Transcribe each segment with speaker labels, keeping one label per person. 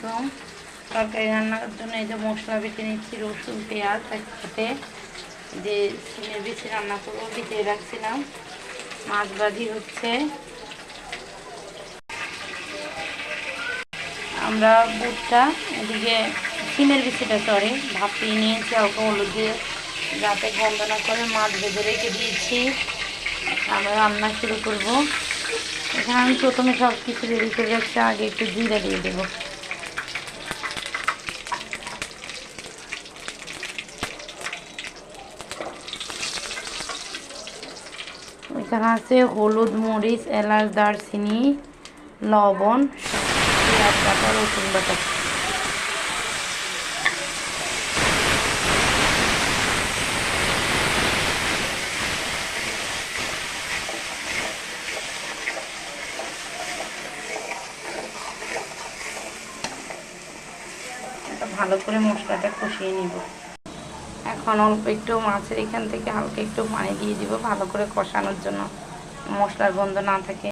Speaker 1: আলাইকুম। তরকারি রান্নার জন্য এই যে মশলা বেটে নিচ্ছি, রসুন পেঁয়াজ একসাথে, যে সিমের বিচি রান্না করবো ভিজিয়ে রাখছিলাম। মাছ ভাজি হচ্ছে। আমরা বুটটা এদিকে সিমের বিচিটা ভাপিয়ে নিয়েছি হালকা হলুদ দিয়ে, যাতে গন্ধ না করে। মাছ ভেজে রেখে দিয়েছি, আমরা রান্না শুরু করব। এখানে আমি প্রথমে সব কিছু রেডি করে রাখছি, আগে একটু জিরা দিয়ে দেবো। এখানে আছে হলুদ, মরিচ, এলাচ, দারচিনি, লবণ, পেঁয়াজ বাটা, রসুন বাটা। ভালো করে মশলাটা কষিয়ে নিব। এখন অল্প একটু মাছের এখান থেকে হালকা একটু পানি দিয়ে দিব, ভালো করে কষানোর জন্য, মশলার গন্ধ না থাকে।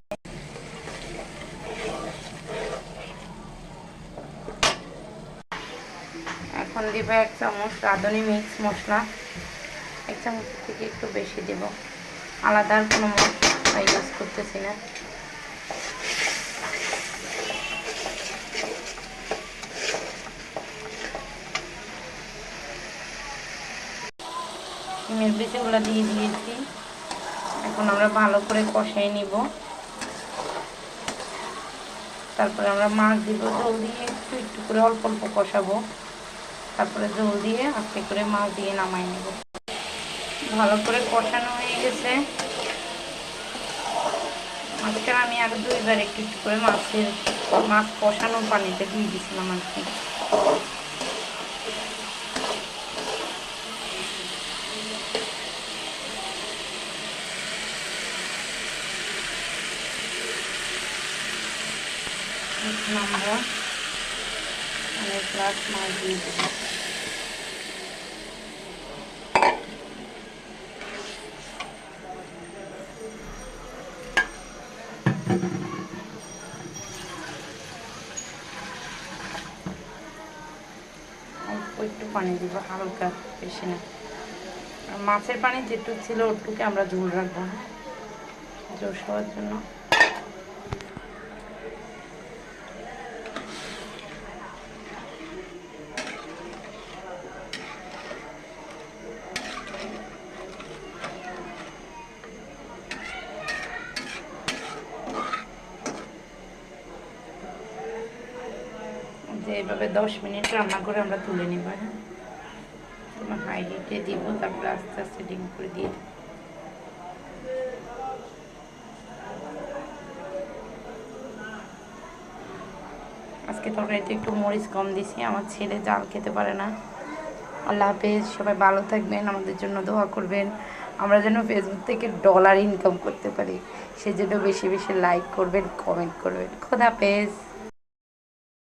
Speaker 1: এখন দিব 1 চামচ রাঁধুনি মিক্স মশলা, 1 চামচ থেকে একটু বেশি দিব। আলাদা আর কোনো মশলা ইউজ করতেছি না। সিমের বিচিগুলো দিয়ে দিয়েছি। এখন আমরা ভালো করে কষাই নিব। তারপরে আমরা মাছ দিব, জল দিয়ে একটু একটু করে অল্প অল্প কষাবো। তারপরে জল দিয়ে আস্তে করে মাছ দিয়ে নামাই নেব। ভালো করে কষানো হয়ে গেছে। মাঝখানে আমি আরো 2বার একটু একটু করে মাছ কষানো পানিতে দিয়ে দিয়েছিলাম আর কি। আমরা অনেক গ্লাস মাছ দিয়ে দেবো। অল্প একটু পানি দিব, হালকা, বেশি না। আর মাছের পানি যেটুকু ছিল ওটুকুকে আমরা ঝোল রাখবো, জোশ হওয়ার জন্য। যে এইভাবে 10 মিনিট রান্না করে আমরা তুলে নিব। হ্যাঁ, তোমার হাই হিটে দিব, তারপরে আস্তে আস্তে ডিম করে দিয়ে দেবো। আজকে তরকারিতে একটু মরিচ কম দিছি, আমার ছেলে জাল খেতে পারে না। আল্লাহ হাফেজ, সবাই ভালো থাকবেন, আমাদের জন্য দোয়া করবেন। আমরা যেন ফেসবুক থেকে ডলার ইনকাম করতে পারি, সেজন্য বেশি বেশি লাইক করবেন, কমেন্ট করবেন। খোদা হাফেজ।